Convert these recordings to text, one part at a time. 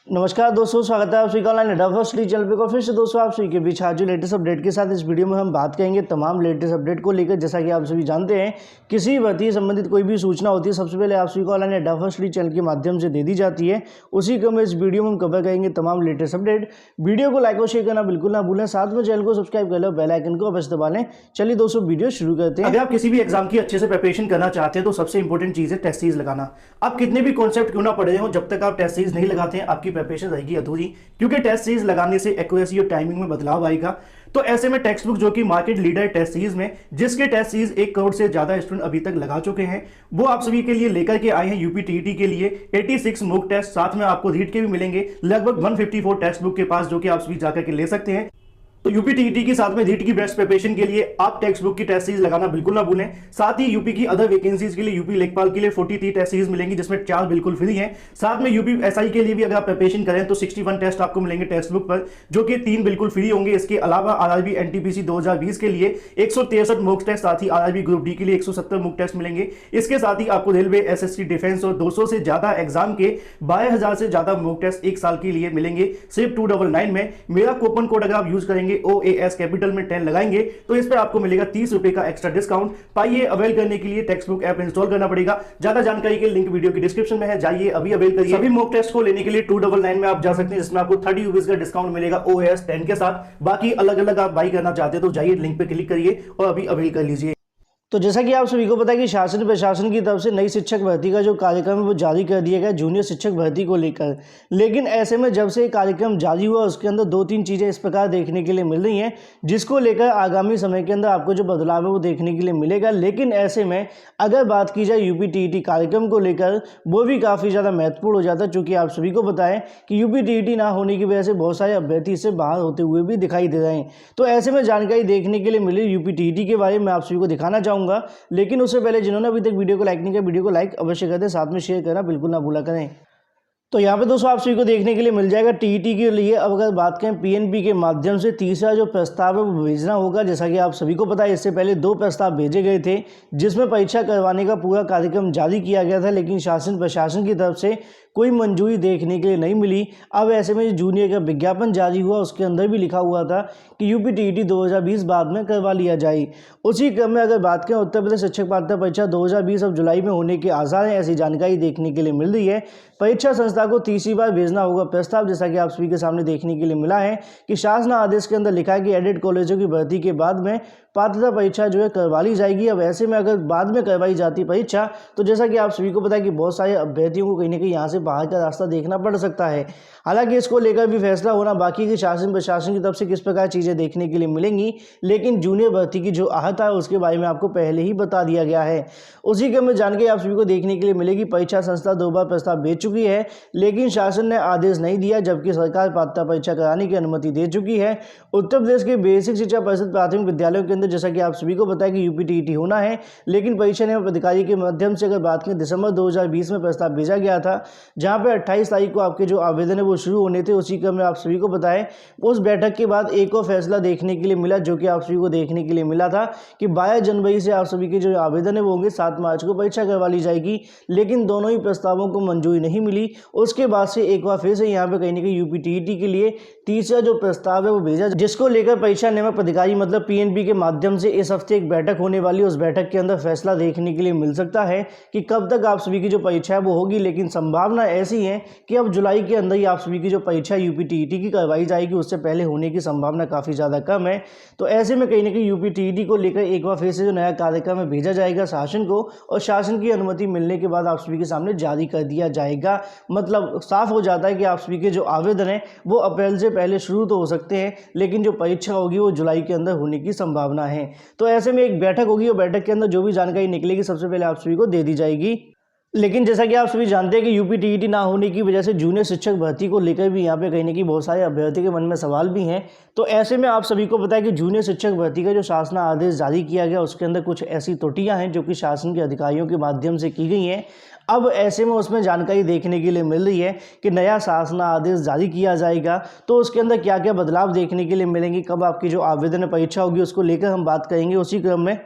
नमस्कार दोस्तों, स्वागत है आप सभी का ऑनलाइन एडा स्टडी चैनल पे। फिर से दोस्तों आप सभी के बीच आज जो लेटेस्ट अपडेट के साथ इस वीडियो में हम बात करेंगे तमाम लेटेस्ट अपडेट को लेकर। जैसा कि आप सभी जानते हैं, किसी भी भर्ती से संबंधित कोई भी सूचना होती है सबसे पहले आप सभी को ऑनलाइन एडा स्टडी चैनल के माध्यम से दे दी जाती है। उसी क्रम में इस वीडियो में हम कवर करेंगे तमाम लेटेस्ट अपडेट। वीडियो को लाइक और शेयर करना बिल्कुल ना भूलें, साथ में चैनल को सब्सक्राइब कर लो, बेल आइकन को अवश्य दबा लें। चलिए दोस्तों वीडियो शुरू करते हैं। अगर आप किसी भी एग्जाम की अच्छे से प्रिपरेशन करना चाहते हैं तो सबसे इंपॉर्टेंट चीज है टेस्ट सीरीज लगाना। आप कितने भी कॉन्सेप्ट क्यों ना पढ़े हो, जब तक आप टेस्ट सीरीज नहीं लगाते हैं आपकी प्रिपरेशन रहेगी अधूरी, क्योंकि टेस्ट सीरीज लगाने से एक्यूरेसी और टाइमिंग में बदलाव आएगा। तो ऐसे में टेक्स्ट बुक जो कि मार्केट लीडर टेस्ट सीरीज में, जिसके टेस्ट सीरीज 1 करोड़ से ज्यादा स्टूडेंट अभी तक लगा चुके हैं, वो आप सभी के लिए लेकर के आए हैं यूपी टीईटी के लिए 86 मॉक टेस्ट, साथ में आपको रीड के भी मिलेंगे लगभग 154 टेक्स्ट बुक के पास, जो कि आप सभी जाकर के ले सकते हैं। तो यूपी टीईटी के साथ में रीट की बेस्ट प्रिपरेशन के लिए आप टेक्स्ट बुक की टेस्ट सीरीज लगाना बिल्कुल ना भूलें। साथ ही यूपी की अदर वैकेंसीज के लिए यूपी लेखपाल के लिए 43 टेस्ट सीरीज मिलेंगी, जिसमें 4 बिल्कुल फ्री हैं। साथ में यूपी एसआई के लिए भी अगर आप प्रिपरेशन करें तो 61 टेस्ट आपको मिलेंगे टेक्स्ट बुक पर, जो कि 3 बिल्कुल फ्री होंगे। इसके अलावा आरआरबी एनटीपीसी 2020 के लिए 163 मॉक टेस्ट, साथ ही आरआरबी ग्रुप डी के लिए 170 मॉक टेस्ट मिलेंगे। इसके साथ ही आपको रेलवे, एसएससी, डिफेंस और 200 से ज्यादा एग्जाम के 12,000 से ज्यादा मॉक टेस्ट 1 साल के लिए मिलेंगे सिर्फ 299 में। मेरा कूपन कोड अगर आप यूज करेंगे OAS कैपिटल में 10 लगाएंगे तो इस पर आपको मिलेगा 30 रुपए का एक्स्ट्रा डिस्काउंट। पाइए, अवेल करने के लिए टेक्स्ट बुक ऐप इंस्टॉल करना पड़ेगा। ज्यादा जानकारी के लिंक वीडियो की डिस्क्रिप्शन में है, जाइए अभी अवेल करिए। सभी मॉक टेस्ट को लेने के लिए 299 में आप जा सकते हैं, जिसमें आपको 30 रुपीज का डिस्काउंट मिलेगा OAS 10 के साथ। बाकी अलग अलग आप बाई करना चाहते हैं तो जाइए लिंक पे क्लिक करिए और अभी अवेल कर लीजिए। तो जैसा कि आप सभी को पता है कि शासन प्रशासन की तरफ से नई शिक्षक भर्ती का जो कार्यक्रम है वो जारी कर दिया गया जूनियर शिक्षक भर्ती को लेकर। लेकिन ऐसे में जब से ये कार्यक्रम जारी हुआ उसके अंदर 2-3 चीज़ें इस प्रकार देखने के लिए मिल रही हैं, जिसको लेकर आगामी समय के अंदर आपको जो बदलाव है वो देखने के लिए मिलेगा। लेकिन ऐसे में अगर बात की जाए यूपी टीईटी कार्यक्रम को लेकर, वो भी काफ़ी ज़्यादा महत्वपूर्ण हो जाता है, चूँकि आप सभी को पता है कि यूपी टीईटी ना होने की वजह से बहुत सारे अभ्यर्थी इससे बाहर होते हुए भी दिखाई दे रहे हैं। तो ऐसे में जानकारी देखने के लिए मिली यूपी टीईटी के बारे में आप सभी को दिखाना चाहूँगा। लेकिन उससे पहले जिन्होंने अभी तक वीडियो को लाइक नहीं किया, वीडियो को लाइक अवश्य कर दें, साथ में शेयर करना बिल्कुल ना भूला करें। तो यहाँ पे दोस्तों आप सभी को देखने के लिए मिल जाएगा टीईटी के लिए। अब अगर बात करें पीएनबी के माध्यम से तीसरा जो प्रस्ताव है वो भेजना होगा। जैसा कि आप सभी को पता है, इससे पहले 2 प्रस्ताव भेजे गए थे जिसमें परीक्षा करवाने का पूरा कार्यक्रम जारी किया गया था, लेकिन शासन प्रशासन की तरफ से कोई मंजूरी देखने के लिए नहीं मिली। अब ऐसे में जूनियर का विज्ञापन जारी हुआ, उसके अंदर भी लिखा हुआ था कि यूपी टीईटी 2020 बाद में करवा लिया जाए। उसी क्रम में अगर बात करें उत्तर प्रदेश शिक्षक पात्रता परीक्षा 2020 अब जुलाई में होने के आसार हैं, ऐसी जानकारी देखने के लिए मिल रही है। परीक्षा संस्था को तीसरी बार भेजना होगा प्रस्ताव। जैसा कि आप सभी के सामने देखने के लिए मिला है कि शासन आदेश के अंदर लिखा है कि एडेड कॉलेजों की भर्ती के बाद में पात्रता परीक्षा जो है करवा ली जाएगी। अब ऐसे में अगर बाद में करवाई जाती परीक्षा तो जैसा कि आप सभी को पता है कि बहुत सारे अभ्यर्थियों को कहीं ना कहीं यहाँ से बाहर का रास्ता देखना पड़ सकता है। हालांकि इसको लेकर भी फैसला होना बाकी कि शासन प्रशासन की तरफ से किस प्रकार चीज़ें देखने के लिए मिलेंगी। लेकिन जूनियर भर्ती की जो आहत है उसके बारे में आपको पहले ही बता दिया गया है। उसी क्रम में जानकारी आप सभी को देखने के लिए मिलेगी परीक्षा संस्था 2 बार प्रस्ताव भेज चुकी है, लेकिन शासन ने आदेश नहीं दिया, जबकि सरकार पात्रता परीक्षा कराने की अनुमति दे चुकी है। उत्तर प्रदेश के बेसिक शिक्षा परिषद प्राथमिक विद्यालयों के अंदर जैसा कि आप सभी को पता है कि यूपी टीईटी होना है, लेकिन परीक्षा नियामक अधिकारी के माध्यम से अगर बात करें दिसंबर 2020 में प्रस्ताव भेजा गया था, जहां पे 28 तारीख को आपके जो आवेदन है वो शुरू होने थे। उसी क्रम में आप सभी को पता है उस बैठक के बाद एक और फैसला देखने के लिए मिला, जो कि आप सभी को देखने के लिए मिला था कि 22 जनवरी से आप सभी के जो आवेदन है वो होंगे, 7 मार्च को परीक्षा करवा ली जाएगी। लेकिन दोनों ही प्रस्तावों को मंजूरी नहीं मिली। उसके बाद से एक बार फिर से यहाँ पे कहीं ना कहीं यूपी टीईटी के लिए तीसरा जो प्रस्ताव है वो भेजा, जिसको लेकर परीक्षा नियामक अधिकारी मतलब पीएनबी के माध्यम से इस हफ्ते एक बैठक होने वाली। उस बैठक के अंदर फैसला देखने के लिए मिल सकता है कि कब तक आप सभी की जो परीक्षा है वो होगी। लेकिन संभावना ऐसी है कि अब जुलाई के अंदर ही आप सभी की जो परीक्षा यूपी टीईटी की करवाई जाएगी, उससे पहले होने की संभावना काफ़ी ज़्यादा कम है। तो ऐसे में कहीं ना कहीं यूपी टीईटी को लेकर एक बार फिर से जो नया कार्यक्रम है भेजा जाएगा शासन को, और शासन की अनुमति मिलने के बाद आप सभी के सामने जारी कर दिया जाएगा। मतलब साफ हो जाता है कि आप सभी के जो आवेदन है वो अप्रैल से पहले शुरू तो हो सकते हैं, लेकिन जो परीक्षा होगी वो जुलाई के अंदर होने की संभावना है। तो ऐसे में एक बैठक होगी और बैठक के अंदर जो भी जानकारी निकलेगी सबसे पहले आप सभी को दे दी जाएगी। लेकिन जैसा कि आप सभी जानते हैं कि यूपी टीईटी ना होने की वजह से जूनियर शिक्षक भर्ती को लेकर भी यहाँ पे कहीं ना कहीं बहुत सारे अभ्यर्थी के मन में सवाल भी हैं। तो ऐसे में आप सभी को पता है कि जूनियर शिक्षक भर्ती का जो शासन आदेश जारी किया गया उसके अंदर कुछ ऐसी त्रुटियां हैं जो कि शासन के अधिकारियों के माध्यम से की गई हैं। अब ऐसे में उसमें जानकारी देखने के लिए मिल रही है कि नया शासन आदेश जारी किया जाएगा, तो उसके अंदर क्या क्या बदलाव देखने के लिए मिलेंगे, कब आपकी जो आवेदन परीक्षा होगी उसको लेकर हम बात करेंगे। उसी क्रम में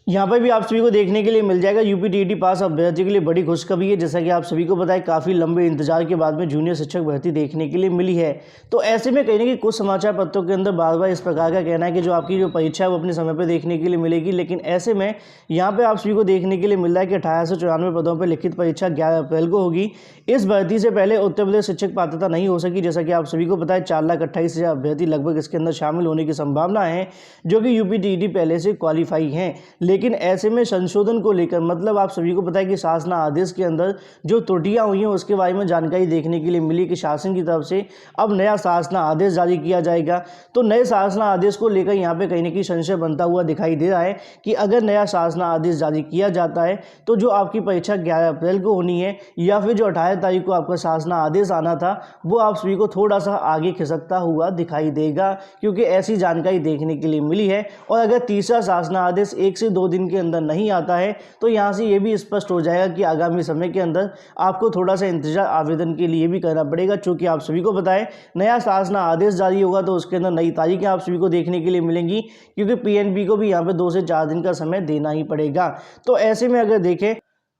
यहाँ पर भी आप सभी को देखने के लिए मिल जाएगा यूपी टीईटी पास अभ्यर्थी के लिए बड़ी खुशखबरी है। जैसा कि आप सभी को पता है, काफ़ी लंबे इंतजार के बाद में जूनियर शिक्षक भर्ती देखने के लिए मिली है। तो ऐसे में कहीं ना कहीं कुछ समाचार पत्रों के अंदर बार बार इस प्रकार का कहना है कि जो आपकी जो परीक्षा है वो अपने समय पर देखने के लिए मिलेगी, लेकिन ऐसे में यहाँ पर आप सभी को देखने के लिए मिल रहा है कि 1894 पदों पर लिखित परीक्षा 11 अप्रैल को होगी। इस भर्ती से पहले उत्तर प्रदेश शिक्षक पात्रता नहीं हो सकी। जैसा कि आप सभी को पता है, 4,28,000 अभ्यर्थी लगभग इसके अंदर शामिल होने की संभावना है, जो कि यूपी टीईटी पहले से क्वालिफाई हैं। लेकिन ऐसे में संशोधन को लेकर, मतलब आप सभी को पता है कि शासन आदेश के अंदर जो त्रुटियां हुई हैं उसके बारे में जानकारी देखने के लिए मिली कि शासन की तरफ से अब नया शासन आदेश जारी किया जाएगा। तो नए शासन आदेश को लेकर यहाँ पे कहीं ना कहीं संशय बनता हुआ दिखाई दे रहा है कि अगर नया शासन आदेश जारी किया जाता है तो जो आपकी परीक्षा 11 अप्रैल को होनी है, या फिर जो 18 तारीख को आपका शासन आदेश आना था, वो आप सभी को थोड़ा सा आगे खिसकता हुआ दिखाई देगा, क्योंकि ऐसी जानकारी देखने के लिए मिली है। और अगर तीसरा शासन आदेश 1 से 2 दिन के अंदर नहीं आता है तो यहाँ से ये भी स्पष्ट हो जाएगा कि आगामी समय के अंदर आपको थोड़ा सा इंतजार आवेदन के लिए भी करना पड़ेगा। चूँकि आप सभी को बताएं, नया शासन आदेश जारी होगा तो उसके अंदर नई तारीखें आप सभी को देखने के लिए मिलेंगी, क्योंकि पीएनबी को भी यहाँ पे 2 से 4 दिन का समय देना ही पड़ेगा। तो ऐसे में अगर देखें,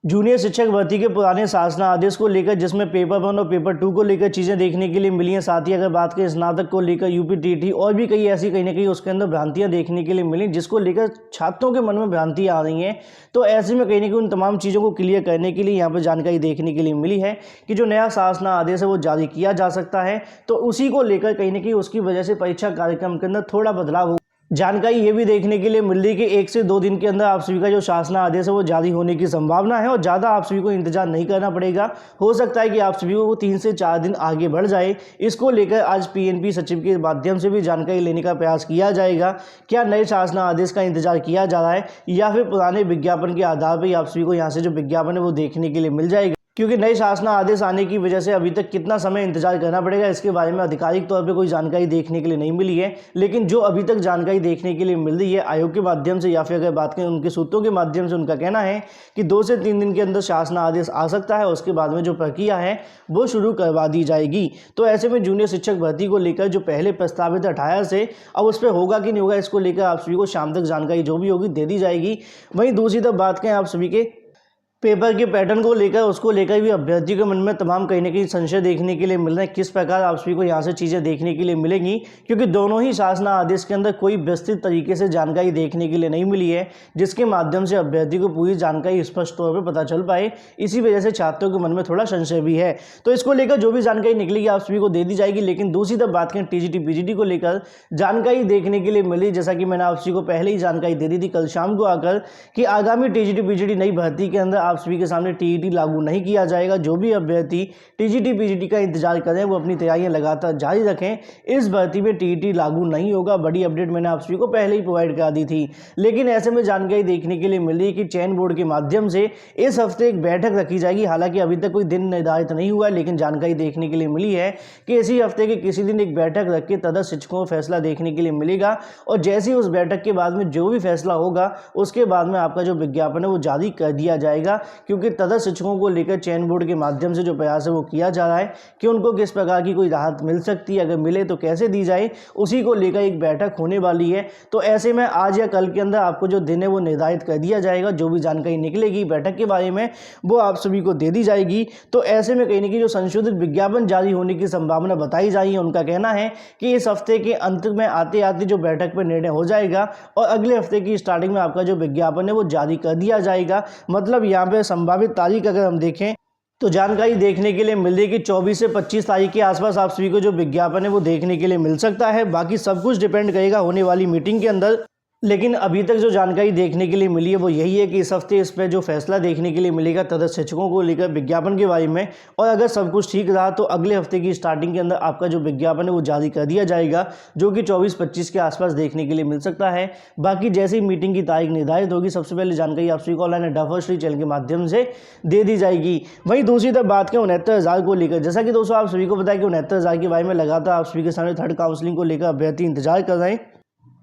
जूनियर शिक्षक भर्ती के पुराने शासन आदेश को लेकर, जिसमें पेपर 1 और पेपर 2 को लेकर चीज़ें देखने के लिए मिली हैं, साथ ही अगर बात करें स्नातक को लेकर यूपी टीईटी और भी कई ऐसी कहीं ना कहीं उसके अंदर भ्रांतियां देखने के लिए मिली, जिसको लेकर छात्रों के मन में भ्रांतियां आ रही हैं। तो ऐसे में कहीं ना कहीं उन तमाम चीज़ों को क्लियर करने के लिए यहाँ पर जानकारी देखने के लिए मिली है कि जो नया शासन आदेश है वो जारी किया जा सकता है। तो उसी को लेकर कहीं ना कहीं उसकी वजह से परीक्षा कार्यक्रम के अंदर थोड़ा बदलाव हो। जानकारी ये भी देखने के लिए मिल रही कि 1 से 2 दिन के अंदर आप सभी का जो शासन आदेश है वो जारी होने की संभावना है, और ज़्यादा आप सभी को इंतजार नहीं करना पड़ेगा। हो सकता है कि आप सभी को 3 से 4 दिन आगे बढ़ जाए। इसको लेकर आज पीएनबी सचिव के माध्यम से भी जानकारी लेने का प्रयास किया जाएगा। क्या नए शासन आदेश का इंतजार किया जा रहा है, या फिर पुराने विज्ञापन के आधार पर आप सभी को यहाँ से जो विज्ञापन है वो देखने के लिए मिल जाएगा। क्योंकि नए शासन आदेश आने की वजह से अभी तक कितना समय इंतजार करना पड़ेगा, इसके बारे में आधिकारिक तौर पे कोई जानकारी देखने के लिए नहीं मिली है। लेकिन जो अभी तक जानकारी देखने के लिए मिल रही है आयोग के माध्यम से, या फिर अगर बात करें उनके सूत्रों के माध्यम से, उनका कहना है कि 2 से 3 दिन के अंदर शासन आदेश आ सकता है। उसके बाद में जो प्रक्रिया है वो शुरू करवा दी जाएगी। तो ऐसे में जूनियर शिक्षक भर्ती को लेकर जो पहले प्रस्तावित 18 से, अब उस पर होगा कि नहीं होगा, इसको लेकर आप सभी को शाम तक जानकारी जो भी होगी दे दी जाएगी। वहीं दूसरी तरफ बात करें आप सभी के पेपर के पैटर्न को लेकर, उसको लेकर भी अभ्यर्थी के मन में तमाम कहीं ना कहीं संशय देखने के लिए मिल रहे हैं। किस प्रकार आप सभी को यहाँ से चीज़ें देखने के लिए मिलेंगी, क्योंकि दोनों ही शासन आदेश के अंदर कोई विस्तृत तरीके से जानकारी देखने के लिए नहीं मिली है, जिसके माध्यम से अभ्यर्थी को पूरी जानकारी स्पष्ट तौर पर पता चल पाए। इसी वजह से छात्रों के मन में थोड़ा संशय भी है। तो इसको लेकर जो भी जानकारी निकलेगी आप सभी को दे दी जाएगी। लेकिन दूसरी तरफ बात करें टीजीटी पीजीटी को लेकर, जानकारी देखने के लिए मिली, जैसा कि मैंने आप सभी को पहले ही जानकारी दे दी थी कल शाम को आकर, कि आगामी टीजीटी पीजीटी नई भर्ती के अंदर आप सभी के सामने टीईटी लागू नहीं किया जाएगा। जो भी अभ्यर्थी टीजीटी पीजीटी का इंतजार करें वो अपनी तैयारियां लगातार जारी रखें। इस भर्ती में टीईटी लागू नहीं होगा। बड़ी अपडेट मैंने आप सभी को पहले ही प्रोवाइड करा दी थी। लेकिन ऐसे में जानकारी देखने के लिए मिल रही है कि चयन बोर्ड के माध्यम से इस हफ्ते एक बैठक रखी जाएगी। हालांकि अभी तक कोई दिन निर्धारित नहीं हुआ है, लेकिन जानकारी देखने के लिए मिली है कि इसी हफ्ते के किसी दिन एक बैठक रख के तदर्थ शिक्षकों को फैसला देखने के लिए मिलेगा। और जैसे ही उस बैठक के बाद में जो भी फैसला होगा उसके बाद में आपका जो विज्ञापन है वो जारी कर दिया जाएगा। क्योंकि तदर्थ शिक्षकों को लेकर चयन बोर्ड के माध्यम से जो प्रयास है वो किया जा रहा है कि उनको किस प्रकार की कोई राहत मिल सकती है, अगर मिले तो कैसे दी जाए, उसी को लेकर एक बैठक होने वाली है। तो ऐसे में आज या कल के अंदर आपको जो दिन है वो निर्धारित कर दिया जाएगा। जो भी जानकारी निकलेगी बैठक के बारे में वो आप सभी को दे दी जाएगी। तो ऐसे में कहीं ना कहीं जो संशोधित विज्ञापन जारी होने की संभावना बताई जा रही है, उनका कहना है कि इस हफ्ते के अंत में आते आते जो बैठक पर निर्णय हो जाएगा और अगले हफ्ते की स्टार्टिंग में आपका जो विज्ञापन है वो जारी कर दिया जाएगा। मतलब यहाँ पे संभावित तारीख अगर हम देखें तो जानकारी देखने के लिए मिल रही है कि 24 से 25 तारीख के आसपास आप सभी को जो विज्ञापन है वो देखने के लिए मिल सकता है। बाकी सब कुछ डिपेंड करेगा होने वाली मीटिंग के अंदर। लेकिन अभी तक जो जानकारी देखने के लिए मिली है वो यही है कि इस हफ्ते इस पर जो फैसला देखने के लिए मिलेगा तदर्थ शिक्षकों को लेकर विज्ञापन के बारे में। और अगर सब कुछ ठीक रहा तो अगले हफ्ते की स्टार्टिंग के अंदर आपका जो विज्ञापन है वो जारी कर दिया जाएगा, जो कि 24-25 के आसपास देखने के लिए मिल सकता है। बाकी जैसे ही मीटिंग की तारीख निर्धारित होगी सबसे पहले जानकारी आप सभी को ऑनलाइन अड्डा फर्स्ट फ्री चैनल के माध्यम से दे दी जाएगी। वहीं दूसरी तरफ बात करें 69,000 को लेकर, जैसा कि दोस्तों आप सभी को पता है कि 69,000 के बारे में लगातार आप सभी के सामने थर्ड काउंसलिंग को लेकर अभ्यर्थी इंतजार कर रहे हैं।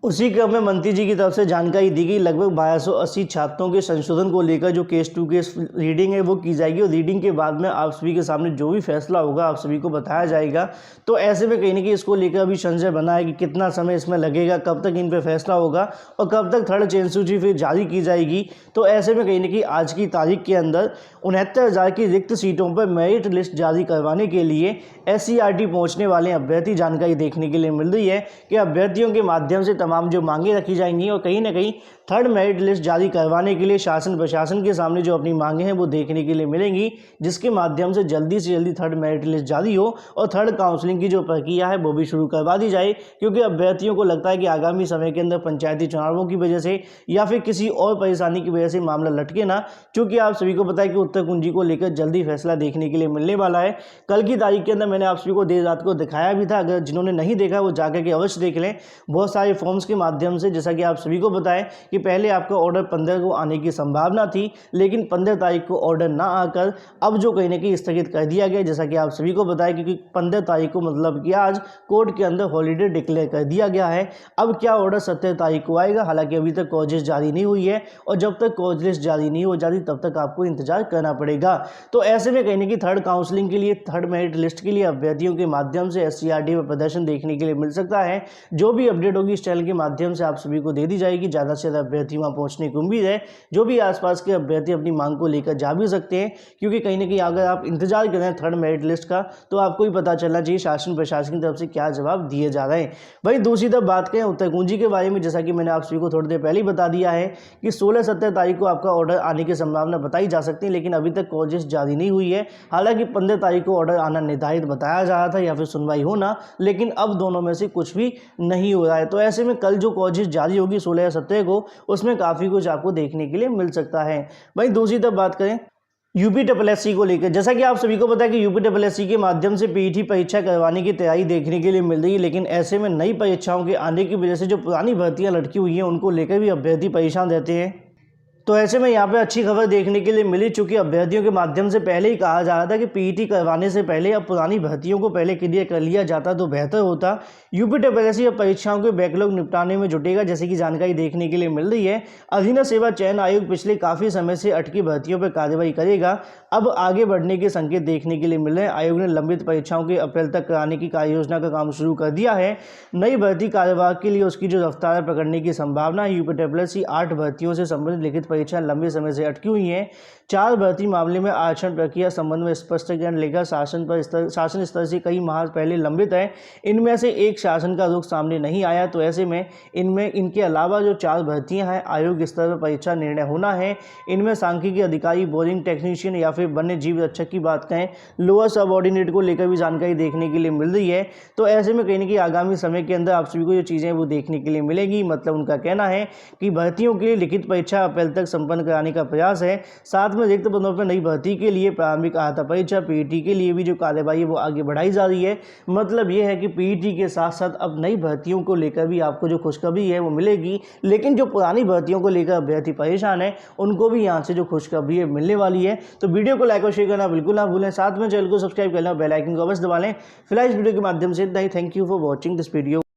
उसी क्रम में मंत्री जी की तरफ से जानकारी दी गई लगभग 1280 छात्रों के संशोधन को लेकर जो केस टू केस रीडिंग है वो की जाएगी और रीडिंग के बाद में आप सभी के सामने जो भी फैसला होगा आप सभी को बताया जाएगा। तो ऐसे में कहीं ना कहीं इसको लेकर अभी संशय बना है कि कितना समय इसमें लगेगा, कब तक इन पर फैसला होगा और कब तक थर्ड चेन सूची फिर जारी की जाएगी। तो ऐसे में कहीं ना कहीं आज की तारीख के अंदर 69,000 की रिक्त सीटों पर मेरिट लिस्ट जारी करवाने के लिए SCERT पहुंचने वाले अभ्यर्थी। जानकारी देखने के लिए मिल रही है कि अभ्यर्थियों के माध्यम से तमाम जो मांगे रखी जाएंगी और कहीं ना कहीं थर्ड मेरिट लिस्ट जारी करवाने के लिए शासन प्रशासन के सामने जो अपनी मांगे हैं वो देखने के लिए मिलेंगी, जिसके माध्यम से जल्दी थर्ड मेरिट लिस्ट जारी हो और थर्ड काउंसलिंग की जो प्रक्रिया है वो भी शुरू करवा दी जाए। क्योंकि अभ्यर्थियों को लगता है कि आगामी समय के अंदर पंचायती चुनावों की वजह से या फिर किसी और परेशानी की वजह से मामला लटके ना। चूंकि आप सभी को पता है कि उत्तर कुंजी को लेकर जल्दी फैसला देखने के लिए मिलने वाला है। कल की तारीख के अंदर मैंने आप सभी को देर रात को दिखाया भी था, अगर जिन्होंने नहीं देखा वो जाकर के अवश्य देख लें। बहुत सारे फॉर्म्स के माध्यम से, जैसा कि आप सभी को बताएं कि पहले आपका ऑर्डर 15 को आने की संभावना थी, लेकिन 15 तारीख को ऑर्डर ना आकर अब जो कहीं ना कहीं स्थगित कर दिया गया। जैसा कि आप सभी को बताएं क्योंकि 15 तारीख को मतलब कि आज कोर्ट के अंदर हॉलीडे डिक्लेयर कर दिया गया है। अब क्या ऑर्डर 17 तारीख को आएगा, हालांकि अभी तक कॉज लिस्ट जारी नहीं हुई है और जब तक कॉज लिस्ट जारी नहीं हो जाती तब तक आपको इंतजार करना पड़ेगा। तो ऐसे में कहीं ना कहीं थर्ड काउंसलिंग के लिए, थर्ड मेरिट लिस्ट के लिए अभ्यर्थियों के माध्यम से SCERT में प्रदर्शन देखने के लिए मिल सकता है। जो भी अपडेट होगी इस चैनल के माध्यम से आप सभी को दे दी जाएगी। ज़्यादा से ज़्यादा अभ्यर्थी वहाँ पहुँचने की उम्मीद है। जो भी आसपास के अभ्यर्थी अपनी मांग को लेकर जा भी सकते हैं, क्योंकि कहीं ना कहीं अगर आप इंतजार कर रहे हैं थर्ड मेरिट लिस्ट का तो आपको ही पता चलना चाहिए शासन प्रशासन की तरफ से क्या जवाब दिए जा रहे हैं। वहीं दूसरी तरफ बात करें उत्तर कुंजी के बारे में, जैसा कि मैंने आप सभी को थोड़ी देर पहले ही बता दिया है कि 16-17 तारीख को आपका ऑर्डर आने की संभावना बताई जा सकती है, लेकिन अभी तक कॉज लिस्ट जारी नहीं हुई है। हालांकि 15 तारीख को ऑर्डर आना निर्धारित बताया जा रहा था या फिर सुनवाई होना, लेकिन अब दोनों में से कुछ भी नहीं हो रहा है। तो ऐसे में कल जो कॉज लिस्ट जारी होगी 16 या 17 को, उसमें काफ़ी कुछ आपको देखने के लिए मिल सकता है। वहीं दूसरी तरफ बात करें UPSSC को लेकर, जैसा कि आप सभी को पता है कि UPSSC के माध्यम से PET परीक्षा करवाने की तैयारी देखने के लिए मिल रही है, लेकिन ऐसे में नई परीक्षाओं के आने की वजह से जो पुरानी भर्तियां लटकी हुई हैं उनको लेकर भी अभ्यर्थी परेशान रहते हैं। तो ऐसे में यहाँ पे अच्छी खबर देखने के लिए मिली, चूंकि अभ्यर्थियों के माध्यम से पहले ही कहा जा रहा था कि PET करवाने से पहले अब पुरानी भर्तियों को पहले क्लियर कर लिया जाता तो बेहतर होता। UPSSC अब परीक्षाओं के बैकलॉग निपटाने में जुटेगा, जैसे कि जानकारी देखने के लिए मिल रही है। अधीन सेवा चयन आयोग पिछले काफ़ी समय से अटकी भर्तियों पर कार्रवाई करेगा। अब आगे बढ़ने के संकेत देखने के लिए मिल रहे हैं। आयोग ने लंबित परीक्षाओं के अप्रैल तक कराने की कार्ययोजना का काम शुरू कर दिया है। नई भर्ती कार्यवाही के लिए उसकी जो रफ्तार पकड़ने की संभावना है। UPSSC 8 भर्तियों से संबंधित लिखित परीक्षा लंबे समय से अटकी हुई हैं। 4 भर्ती मामले में आरक्षण प्रक्रिया संबंध में स्पष्टीकरण लेकर शासन स्तर से कई माह पहले लंबित है। इनमें से एक शासन का रुख सामने नहीं आया। तो ऐसे में इनके अलावा जो 4 भर्तियां हैं आयोग स्तर पर परीक्षा निर्णय होना है। इनमें सांख्यिकी अधिकारी, बोरिंग टेक्नीशियन या फिर वन्य जीव रक्षक की बात करें, लोअर सबऑर्डिनेट को लेकर भी जानकारी देखने के लिए मिल रही है। तो ऐसे में कहीं ना कहीं आगामी समय के अंदर आप सभी को जो चीज़ें वो देखने के लिए मिलेगी। मतलब उनका कहना है कि भर्तियों के लिए लिखित परीक्षा अप्रैल तक संपन्न कराने का प्रयास है। साथ में रिक्त पदों पर नई भर्ती के लिए प्रारंभिक अर्हता परीक्षा PET के लिए भी जो कार्यवाही है वो आगे बढ़ाई जा रही है। मतलब ये है कि PET के साथ साथ अब नई भर्तियों को लेकर भी आपको जो खुशखबरी है वो मिलेगी, लेकिन जो पुरानी भर्तियों को लेकर अभ्यर्थी परेशान है उनको भी यहाँ से जो खुशखबरी है मिलने वाली है। तो वीडियो को लाइक और शेयर करना बिल्कुल ना भूलें, साथ में चैनल को सब्सक्राइब करना, बेल आइकन को अवश्य दबा लें। फिलहाल इस वीडियो के माध्यम से इतना ही। Thank you for watching this video.